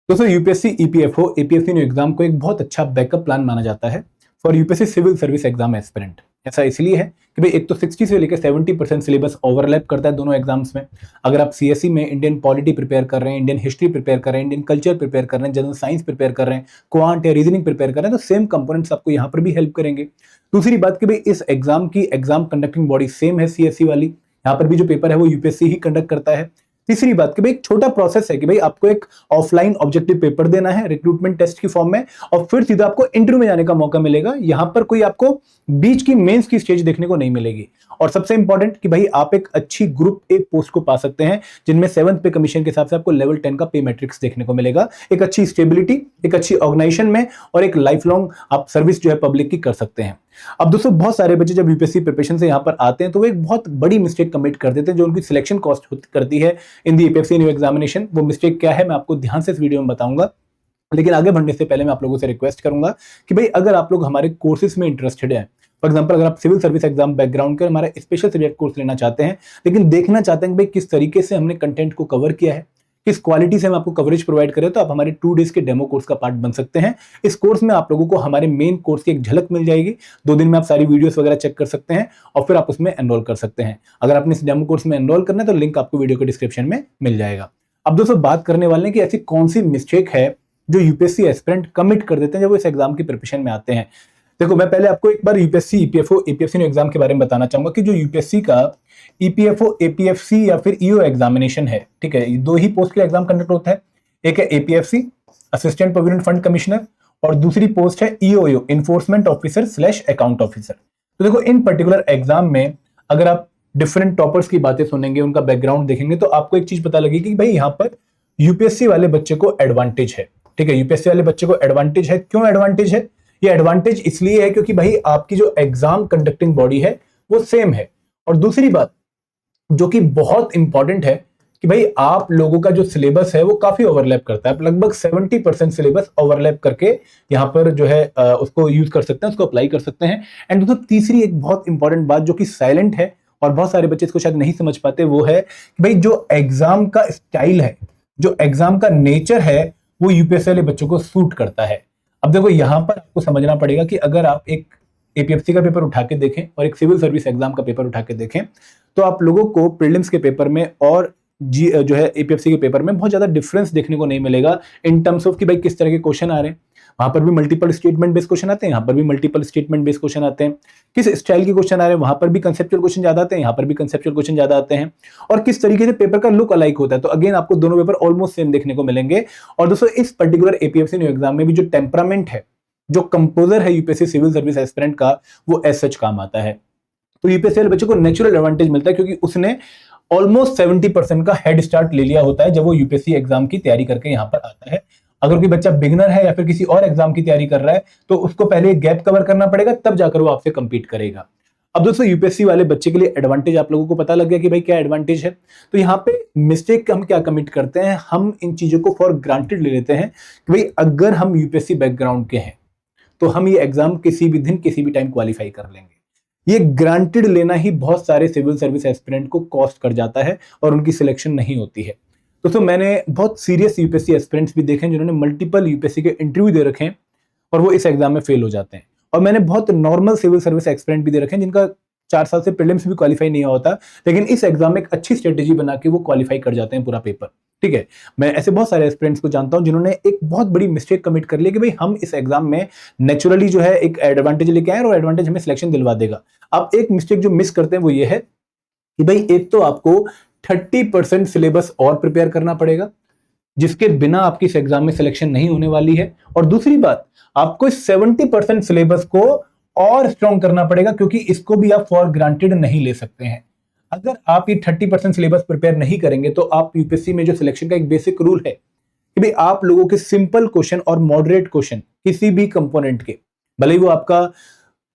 दोस्तों UPSC EPFO APSC new exam को एक बहुत अच्छा बैकअप प्लान माना जाता है for UPSC civil service exam aspirant. ऐसा इसलिए है कि भाई एक तो 60 से लेकर 70% सिलेबस ओवरलैप करता है दोनों एग्जाम्स में। अगर आप सीएसई में इंडियन पॉलिटी प्रिपेयर कर रहे हैं, इंडियन हिस्ट्री प्रिपेयर कर रहे हैं, इंडियन कल्चर प्रिपेयर कर रहे हैं, जनरल साइंस प्रिपेयर कर रहे हैं, क्वांट या रीजनिंग प्रिपेयर कर रहे हैं, तो सेम कंपोनेंट्स आपको यहाँ पर भी हेल्प करेंगे। दूसरी बात कि भाई इस एग्जाम की एग्जाम कंडक्टिंग बॉडी सेम है सीएसई वाली, यहाँ पर भी जो पेपर है वो यूपीएससी ही कंडक्ट करता है। तीसरी बात कि भाई एक छोटा प्रोसेस है कि भाई आपको एक ऑफलाइन ऑब्जेक्टिव पेपर देना है रिक्रूटमेंट टेस्ट की फॉर्म में, और फिर सीधा आपको इंटरव्यू में जाने का मौका मिलेगा। यहां पर कोई आपको बीच की मेंस की स्टेज देखने को नहीं मिलेगी। और सबसे इंपॉर्टेंट कि भाई आप एक अच्छी ग्रुप ए पोस्ट को पा सकते हैं जिनमें 7th पे कमीशन के हिसाब से आपको लेवल 10 का पे मैट्रिक्स देखने को मिलेगा। एक अच्छी स्टेबिलिटी, एक अच्छी ऑर्गेनाइजेशन में, और एक लाइफ लॉन्ग आप सर्विस जो है पब्लिक की कर सकते हैं। अब दोस्तों बहुत सारे बच्चे जब यूपीएससी प्रिपरेशन से यहाँ पर आते हैं तो वो एक बहुत बड़ी मिस्टेक कमिट कर देते हैं जो उनकी सिलेक्शन कॉस्ट करती है इन दी यूपीएससी न्यू एग्जामिनेशन। वो मिस्टेक क्या है मैं आपको ध्यान से इस वीडियो में बताऊंगा, लेकिन आगे बढ़ने से पहले मैं आप लोगों से रिक्वेस्ट करूंगा कि भाई अगर आप लोग हमारे कोर्सेज में इंटरेस्टेड हैं, फॉर एग्जांपल अगर आप सिविल सर्विस एग्जाम बैकग्राउंड के हमारा स्पेशल सब्जेक्ट कोर्स लेना चाहते हैं, लेकिन देखना चाहते हैं कि भाई किस तरीके से हमने कंटेंट को कवर किया है, किस क्वालिटी से हम आपको कवरेज प्रोवाइड करें, तो आप हमारे 2 डेज के डेमो कोर्स का पार्ट बन सकते हैं। इस कोर्स में आप लोगों को हमारे मेन कोर्स की एक झलक मिल जाएगी। 2 दिन में आप सारी वीडियोस वगैरह चेक कर सकते हैं और फिर आप उसमें एनरोल कर सकते हैं। अगर आपने इस डेमो कोर्स में एनरोल करना है तो लिंक आपको वीडियो के डिस्क्रिप्शन में मिल जाएगा। अब दोस्तों बात करने वाले हैं कि ऐसी कौन सी मिस्टेक है जो यूपीएससी एस्पिरेंट कमिट कर देते हैं जब वो इस एग्जाम की प्रिपरेशन में आते हैं। देखो मैं पहले आपको एक बार यूपीएससी ईपीएफओ एपीएफसी एग्जाम के बारे में बताना चाहूंगा कि जो यूपीएससी का ईपीएफओ एपीएफसी या फिर ईओ एग्जामिनेशन है, ठीक है, ये 2 ही पोस्ट के एग्जाम कंडक्ट होता है। एक है APFC assistant provident fund commissioner, और दूसरी पोस्ट है EOU enforcement officer slash account officer. तो देखो इन पर्टिकुलर एग्जाम में अगर आप डिफरेंट टॉपर्स की बातें सुनेंगे, उनका बैकग्राउंड देखेंगे, तो आपको एक चीज पता लगेगी कि भाई यहाँ पर यूपीएससी वाले बच्चे को एडवांटेज है। ठीक है, यूपीएससी वाले बच्चे को एडवांटेज है। क्यों एडवांटेज है? ये एडवांटेज इसलिए है क्योंकि भाई आपकी जो एग्जाम कंडक्टिंग बॉडी है वो सेम है। और दूसरी बात जो कि बहुत इंपॉर्टेंट है कि भाई आप लोगों का जो सिलेबस है वो काफी ओवरलैप करता है। लगभग 70% सिलेबस ओवरलैप करके यहाँ पर जो है उसको यूज कर सकते हैं, उसको अप्लाई कर सकते हैं। एंड दोस्तों तीसरी एक बहुत इंपॉर्टेंट बात जो कि साइलेंट है और बहुत सारे बच्चे इसको शायद नहीं समझ पाते, वो है कि भाई जो एग्जाम का स्टाइल है, जो एग्जाम का नेचर है, वो यूपीएससी वाले बच्चों को सूट करता है। अब देखो यहां पर आपको समझना पड़ेगा कि अगर आप एक एपीएफसी का पेपर उठा के देखें और एक सिविल सर्विस एग्जाम का पेपर उठा के देखें, तो आप लोगों को प्रीलिम्स के पेपर में और जो है एपीएफसी के पेपर में बहुत ज्यादा डिफरेंस देखने को नहीं मिलेगा इन टर्म्स ऑफ कि भाई किस तरह के क्वेश्चन आ रहे हैं। वहां पर भी मल्टीपल स्टेटमेंट बेस्ड क्वेश्चन आते हैं, यहाँ पर भी मल्टीपल स्टेटमेंट बेस्ड क्वेश्चन आते हैं। किस स्टाइल के क्वेश्चन आ रहे हैं, वहां पर भी कंसेप्चुअल क्वेश्चन ज्यादा आते हैं, यहाँ पर भी कंसेप्चुअल क्वेश्चन ज्यादा आते हैं। और किस तरीके से पेपर का लुक अलाइक होता है, तो अगेन आपको दोनों पेपर ऑलमोस्ट सेम देखने को मिलेंगे। और दोस्तों इस पर्टिकुलर एपीएफसी न्यू एग्जाम में भी जो टेम्परामेंट है, जो कंपोजर है यूपीएससी सिविल सर्विस एस्पिरेंट का, वो एज सच काम आता है। तो यूपीएससी वाले बच्चे को नेचुरल एडवांटेज मिलता है क्योंकि उसने ऑलमोस्ट 70% का हेड स्टार्ट ले लिया होता है जब वो यूपीएससी एग्जाम की तैयारी करके यहाँ पर आता है। अगर कोई बच्चा बिगिनर है या फिर किसी और एग्जाम की तैयारी कर रहा है तो उसको पहले गैप कवर करना पड़ेगा, तब जाकर वो आपसे कंपीट करेगा। अब दोस्तों यूपीएससी वाले बच्चे के लिए एडवांटेज आप लोगों को पता लग गया कि भाई क्या एडवांटेज है। तो यहाँ पे मिस्टेक हम क्या कमिट करते हैं, हम इन चीजों को फॉर ग्रांटेड ले लेते हैं कि भाई अगर हम यूपीएससी बैकग्राउंड के हैं तो हम ये एग्जाम किसी भी दिन किसी भी टाइम क्वालिफाई कर लेंगे। ये ग्रांटेड लेना ही बहुत सारे सिविल सर्विस एस्पिरेंट को कॉस्ट कर जाता है और उनकी सिलेक्शन नहीं होती है। दोस्तों मैंने बहुत सीरियस यूपीएससी एस्पिरेंट्स भी देखे हैं जिन्होंने मल्टीपल यूपीएससी के इंटरव्यू दे रखे हैं और वो इस एग्जाम में फेल हो जाते हैं। और मैंने बहुत नॉर्मल सिविल सर्विस एस्पिरेंट भी दे रखे हैं जिनका 4 साल से प्रीलिम्स भी क्वालिफाई नहीं होता, लेकिन इस एग्जाम में एक अच्छी स्ट्रेटेजी बना के वो क्वालिफाई कर जाते हैं पूरा पेपर। ठीक है, मैं ऐसे बहुत सारे एस्पिरेंट्स को जानता हूं जिन्होंने एक बहुत बड़ी मिस्टेक कमिट कर ली कि भाई हम इस एग्जाम में नेचुरली जो है एक एडवांटेज लेके आए और एडवांटेज हमें सिलेक्शन दिलवा देगा। अब एक मिस्टेक जो मिस करते हैं वो ये है कि भाई एक तो आपको 30% सिलेबस और प्रिपेयर करना पड़ेगा जिसके बिना आपकी इस एग्जाम में सिलेक्शन नहीं होने वाली है। और दूसरी बात, आपको 70% सिलेबस को और स्ट्रॉन्ग करना पड़ेगा क्योंकि इसको भी आप फॉर ग्रांटेड नहीं ले सकते हैं। अगर आप ये 30% सिलेबस प्रिपेयर नहीं करेंगे तो आप यूपीएससी में जो सिलेक्शन का एक बेसिक रूल है कि भाई आप लोगों के सिंपल क्वेश्चन और मॉडरेट क्वेश्चन किसी भी कंपोनेंट के, भले ही वो आपका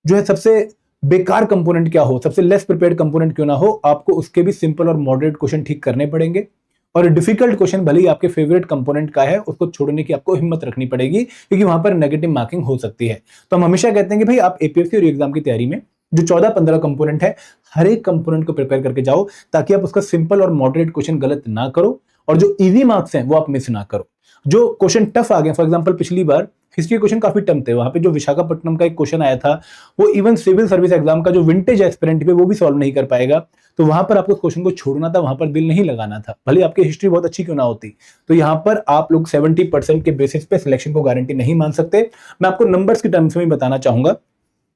जो है सबसे बेकार कंपोनेंट क्या हो, सबसे लेस प्रिपेयर्ड कंपोनेंट क्यों ना हो, आपको उसके भी सिंपल और मॉडरेट क्वेश्चन ठीक करने पड़ेंगे। और डिफिकल्ट क्वेश्चन भले ही आपके फेवरेट कंपोनेंट का है, उसको छोड़ने की आपको हिम्मत रखनी पड़ेगी क्योंकि वहां पर नेगेटिव मार्किंग हो सकती है। तो हम हमेशा कहते हैं कि भाई आप एपीएफसी और एग्जाम की तैयारी में जो 14-15 कंपोनेंट है, हर एक कंपोनेंट को प्रिपेयर करके जाओ ताकि आप उसका सिंपल और मॉडरेट क्वेश्चन गलत ना करो और जो इजी मार्क्स हैं वो आप मिस ना करो। जो क्वेश्चन टफ आ गए, फॉर एग्जांपल पिछली बार हिस्ट्री क्वेश्चन काफी टफ थे, वहां पे जो विशाखापट्टनम का एक क्वेश्चन आया था वो इवन सिविल सर्विस एग्जाम का जो विंटेज एस्पिरेंट पे वो भी सॉल्व नहीं कर पाएगा, तो वहां पर आपको क्वेश्चन को छोड़ना था, वहां पर दिल नहीं लगाना था, भले आपकी हिस्ट्री बहुत अच्छी क्यों ना होती। तो यहाँ पर आप लोग 70% के बेसिस पे सिलेक्शन को गारंटी नहीं मान सकते। मैं आपको नंबर्स के टर्म्स में बताना चाहूंगा।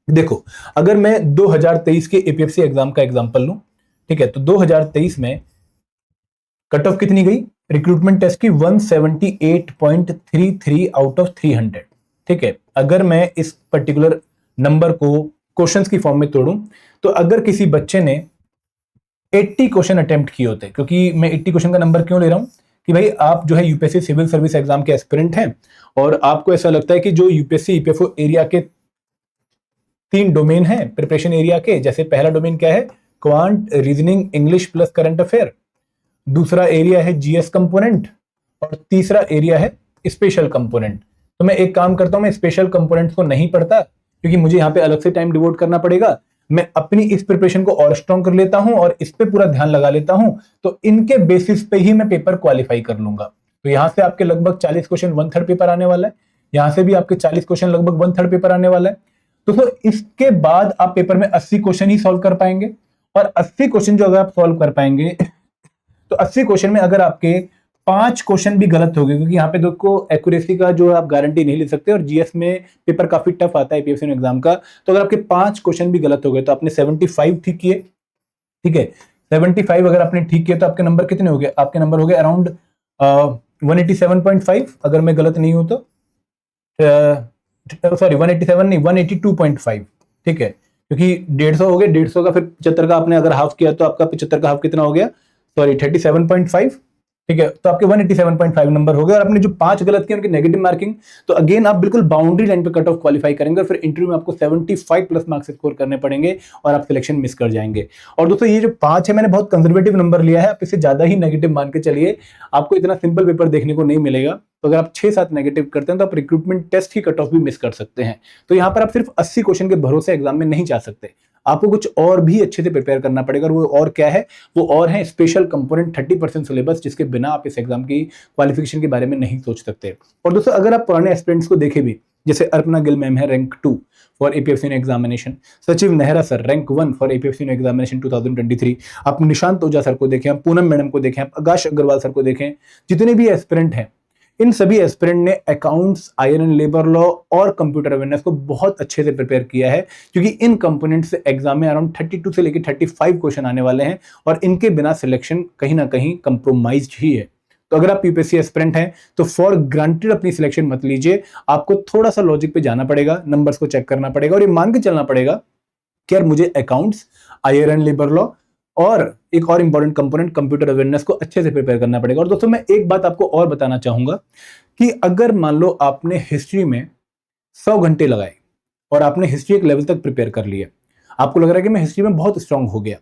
देखो, अगर मैं 2023 के एपीएफसी एग्जाम का एग्जांपल लूं, ठीक है, तो 2023 में कट ऑफ कितनी गई रिक्रूटमेंट टेस्ट की? 178.33 आउट ऑफ 300। ठीक है, अगर मैं इस पर्टिकुलर नंबर को क्वेश्चंस की फॉर्म में तोड़ूं, तो अगर किसी बच्चे ने 80 क्वेश्चन अटेम्प्ट किए होते, क्योंकि मैं 80 क्वेश्चन का नंबर क्यों ले रहा हूं कि भाई आप जो है यूपीएससी सिविल सर्विस एग्जाम के एस्पिरेंट हैं और आपको ऐसा लगता है कि जो यूपीएससी ईपीएफओ एरिया के 3 डोमेन है प्रिपरेशन एरिया के, जैसे पहला डोमेन क्या है? Quant, reasoning, English plus current affair. दूसरा एरिया है जीएस कंपोनेंट और तीसरा एरिया है स्पेशल कंपोनेंट। तो मैं एक काम करता हूं, मैं स्पेशल कंपोनेंट्स को नहीं पढ़ता क्योंकि मुझे यहाँ पे अलग से टाइम डिवोट करना पड़ेगा। मैं अपनी इस प्रिपरेशन को और स्ट्रॉन्ग कर लेता हूं और इस पे पूरा ध्यान लगा लेता हूं, तो इनके बेसिस पे ही मैं पेपर क्वालिफाई कर लूंगा। तो यहां से आपके लगभग 40 क्वेश्चन 1/3 पेपर आने वाला है, यहां से भी आपके 40 क्वेश्चन लगभग 1/3 पेपर आने वाला है। तो इसके बाद आप पेपर में 80 क्वेश्चन ही सॉल्व कर पाएंगे, और 80 क्वेश्चन जो अगर आप सॉल्व कर पाएंगे तो 80 क्वेश्चन में अगर आपके 5 क्वेश्चन भी गलत हो गए, क्योंकि यहाँ पे देखो एक्यूरेसी का जो आप गारंटी नहीं ले सकते और जीएस में पेपर काफी टफ आता है पीएफसी एग्जाम का, तो अगर आपके 5 क्वेश्चन भी गलत हो गए तो आपने 75 ठीक किए। ठीक है, 75 अगर आपने ठीक किया तो आपके नंबर कितने हो गए? आपके नंबर हो गए अराउंड 187.5, अगर मैं गलत नहीं हूं तो, सॉरी 187 नहीं 182.5। ठीक है, क्योंकि 150 हो गए, 150 का फिर 75 का आपने अगर हाफ किया तो आपका 75 का हाफ कितना हो गया? सॉरी 37.5। ठीक है, तो आपके 187.5 नंबर हो गए और आपने जो 5 गलत किए उनकी नेगेटिव मार्किंग, तो अगेन आप बिल्कुल बाउंड्री लाइन पे कट ऑफ क्वालिफाई करेंगे और फिर इंटरव्यू में आपको 75 प्लस मार्क्स स्कोर करने पड़ेंगे और आप सिलेक्शन मिस कर जाएंगे। और दोस्तों ये जो 5 है मैंने बहुत कंजर्वेटिव नंबर लिया है, आप इसे ज्यादा ही नेगेटिव मान के चलिए, आपको इतना सिंपल पेपर देखने को नहीं मिलेगा। तो अगर आप 6-7 नेगेटिव करते हैं तो आप रिक्रूटमेंट टेस्ट की कट ऑफ भी मिस कर सकते हैं। तो यहाँ पर आप सिर्फ 80 क्वेश्चन के भरोसे एग्जाम में नहीं जा सकते, आपको कुछ और भी अच्छे से प्रिपेयर करना पड़ेगा। और वो और क्या है? वो और है स्पेशल कंपोनेंट 30% सिलेबस, जिसके बिना आप इस एग्जाम की क्वालिफिकेशन के बारे में नहीं सोच सकते। और दोस्तों अगर आप पुराने एस्पिरेंट्स को देखें भी, जैसे अर्पना गिल मैम है रैंक 2 फॉर एपीएफसी एग्जामिनेशन, सचिव Nehra sir rank 1 for APFC examination 2023, आप निशांत ओझा सर को देखें, आप पूनम मैडम को देखें, आप आकाश अग्रवाल सर को देखें, जितने भी एस्पिरेंट हैं इन सभी एस्पिरेंट ने accounts, iron and labour law और कंप्यूटर अवेयरनेस को बहुत अच्छे से प्रिपेयर किया है, क्योंकि इन कंपोनेंट से एग्जाम में अराउंड 32 से लेकर 35 क्वेश्चन आने वाले हैं और इनके बिना सिलेक्शन कहीं ना कहीं कंप्रोमाइज्ड ही है। तो अगर आप यूपीएससी एस्पिरेंट हैं तो फॉर ग्रांटेड अपनी सिलेक्शन मत लीजिए, आपको थोड़ा सा लॉजिक पे जाना पड़ेगा, नंबर्स को चेक करना पड़ेगा और ये मान के चलना पड़ेगा कि यार मुझे accounts, iron and labour law और एक और इंपॉर्टेंट कंपोनेंट कंप्यूटर अवेयरनेस को अच्छे से प्रिपेयर करना पड़ेगा। और दोस्तों मैं एक बात आपको और बताना चाहूंगा कि अगर मान लो आपने हिस्ट्री में 100 घंटे लगाए और आपने हिस्ट्री एक लेवल तक प्रिपेयर कर लिया, आपको लग रहा है कि मैं हिस्ट्री में बहुत स्ट्रांग हो गया,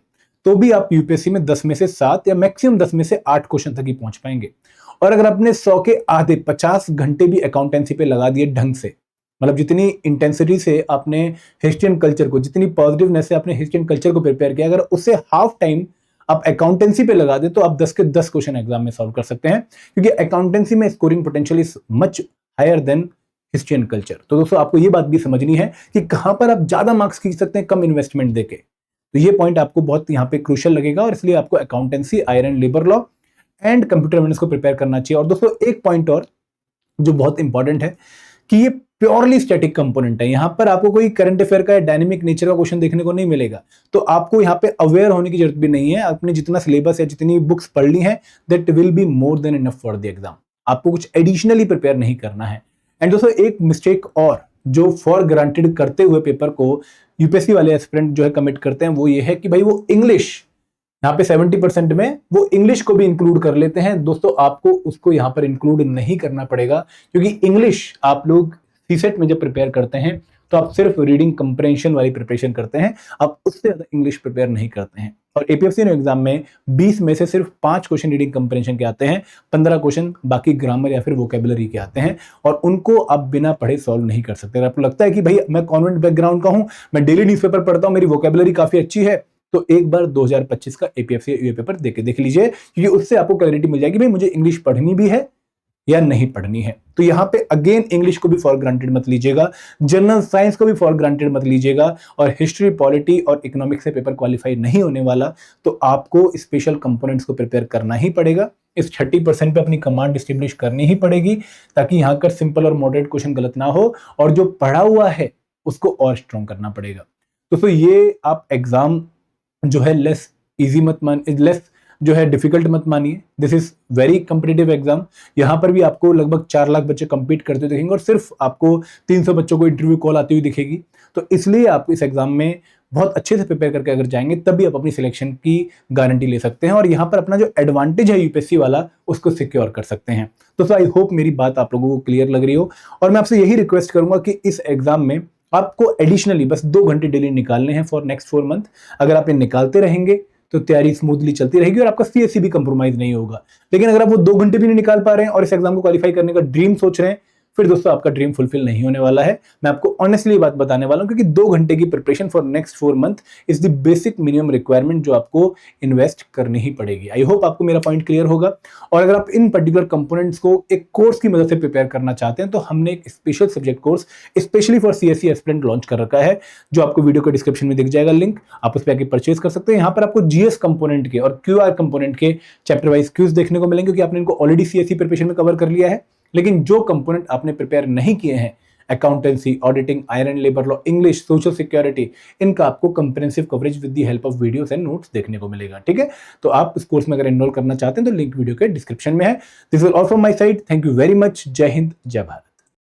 तो भी आप यूपीएससी में 10 में से 7 या मैक्सिमम 10 में से 8 क्वेश्चन तक ही पहुंच पाएंगे। और अगर आपने 100 के आधे 50 घंटे भी अकाउंटेंसी पे लगा दिए ढंग से, मतलब जितनी इंटेंसिटी से आपने हिस्ट्री एंड कल्चर को, जितनी पॉजिटिवनेस से आपने हिस्ट्री एंड कल्चर को प्रिपेयर किया, अगर उससे हाफ टाइम आप अकाउंटेंसी पे लगा दे तो आप 10 के 10 क्वेश्चन एग्जाम में सॉल्व कर सकते हैं, क्योंकि अकाउंटेंसी में scoring potential is much higher than history and culture. तो दोस्तों आपको ये बात भी समझनी है कि कहां पर आप ज्यादा मार्क्स खींच सकते हैं कम इन्वेस्टमेंट देके। तो ये पॉइंट आपको बहुत यहाँ पे क्रूशियल लगेगा और इसलिए आपको accountancy, iron labour law and computer awareness को प्रिपेयर करना चाहिए। और दोस्तों एक पॉइंट और जो बहुत इंपॉर्टेंट है कि ये प्योरली स्टैटिक कंपोनेंट है, यहां पर आपको कोई करंट अफेयर का डायनेमिक नेचर का क्वेश्चन देखने को नहीं मिलेगा, तो आपको यहां पे अवेयर होने की जरूरत भी नहीं है। आपने जितना सिलेबस या जितनी बुक्स पढ़ ली हैं that will be more than enough for the exam, आपको कुछ एडिशनली प्रिपेयर नहीं करना है। एंड दोस्तों एक मिस्टेक और जो फॉर ग्रांटेड करते हुए पेपर को यूपीएससी वाले एस्पिरेंट जो है कमिट करते हैं वो ये है कि भाई वो इंग्लिश, यहाँ पे 70% में वो इंग्लिश को भी इंक्लूड कर लेते हैं। दोस्तों आपको उसको यहाँ पर इंक्लूड नहीं करना पड़ेगा, क्योंकि इंग्लिश आप लोग सीसेट में जब प्रिपेयर करते हैं तो आप सिर्फ रीडिंग कंप्रेंशन वाली प्रिपरेशन करते हैं, आप उससे ज्यादा इंग्लिश प्रिपेयर नहीं करते हैं। और एपीएफसी एग्जाम में 20 में से सिर्फ 5 क्वेश्चन रीडिंग कंप्रेंशन के आते हैं, 15 क्वेश्चन बाकी ग्रामर या फिर वोकेबुलरी के आते हैं, और उनको आप बिना पढ़े सॉल्व नहीं कर सकते। अगर आपको लगता है कि भाई मैं कॉन्वेंट बैकग्राउंड का हूं, मैं डेली न्यूज़पेपर पढ़ता हूं, मेरी वोकेबुलरी काफी अच्छी है, तो एक बार 2025 का एपीएफसी यूए पेपर देख लीजिए, क्योंकि उससे आपको क्लैरिटी मिल जाएगी भाई मुझे इंग्लिश पढ़नी भी है या नहीं पढ़नी है। तो यहाँ पे अगेन इंग्लिश को भी फॉर ग्रांटेड मत लीजिएगा, जनरल साइंस को भी फॉर ग्रांटेड मत लीजिएगा, और हिस्ट्री, पॉलिटी और इकोनॉमिक्स से पेपर क्वालिफाई नहीं होने वाला, तो आपको स्पेशल कंपोनेंट्स को प्रिपेयर करना ही पड़ेगा। इस 30% पे अपनी कमांड स्टेब्लिश करनी ही पड़ेगी, ताकि यहाँ कर सिंपल और मॉडरेट क्वेश्चन गलत ना हो, और जो पढ़ा हुआ है उसको और स्ट्रॉन्ग करना पड़ेगा। तो ये आप एग्जाम जो है लेस इजी मत मान, लेस जो है डिफिकल्ट मत मानिए। This is very competitive exam. यहाँ पर भी आपको लगभग 4 लाख बच्चे कंपीट करते हुए दिखेंगे, और सिर्फ आपको 300 बच्चों को इंटरव्यू कॉल आती हुई दिखेगी। तो इसलिए आप इस एग्जाम में बहुत अच्छे से प्रिपेयर करके अगर जाएंगे, तभी आप अपनी सिलेक्शन की गारंटी ले सकते हैं, और यहाँ पर अपना जो एडवांटेज है यूपीएससी वाला, उसको सिक्योर कर सकते हैं। तो आई होप मेरी बात आप लोगों को क्लियर लग रही हो, और मैं आपसे यही रिक्वेस्ट करूंगा कि इस एग्जाम में आपको एडिशनली बस 2 घंटे डेली निकालने हैं फॉर नेक्स्ट 4 मंथ। अगर आप ये निकालते रहेंगे तो तैयारी स्मूथली चलती रहेगी, और आपका सीएससी भी कंप्रोमाइज नहीं होगा। लेकिन अगर आप वो 2 घंटे भी नहीं निकाल पा रहे हैं और इस एग्जाम को क्वालिफाई करने का ड्रीम सोच रहे हैं, फिर दोस्तों आपका ड्रीम फुलफिल नहीं होने वाला है। मैं आपको ऑनेस्टली बात बताने वाला हूं, क्योंकि 2 घंटे की preparation for next 4 month is the basic minimum requirement जो आपको इन्वेस्ट करनी ही पड़ेगी। आई होप आपको मेरा पॉइंट क्लियर होगा। और अगर आप इन पर्टिकुलर कंपोनेंट्स को एक कोर्स की मदद से प्रिपेयर करना चाहते हैं, तो हमने एक special subject course specially for CSC aspirant launch कर रखा है, जो आपको वीडियो के डिस्क्रिप्शन में दिख जाएगा लिंक, आप उस पर आके परचेज कर सकते हैं। यहाँ पर आपको जीएस कंपोनेंट के और क्यूआर कंपोनेंट के चैप्टर वाइज क्यूज देखने को मिलेंगे, क्योंकि आपने इनको ऑलरेडी सीएससी प्रिपरेशन में कवर कर लिया है। लेकिन जो कंपोनेंट आपने प्रिपेयर नहीं किए हैं, accountancy, auditing, iron labour law, English, social security, इनका आपको comprehensive coverage with the help of videos and notes देखने को मिलेगा। ठीक है, तो आप इस कोर्स में अगर एनरोल करना चाहते हैं तो लिंक वीडियो के डिस्क्रिप्शन में है। This is all from my side. Thank you very much. जय हिंद, जय भारत।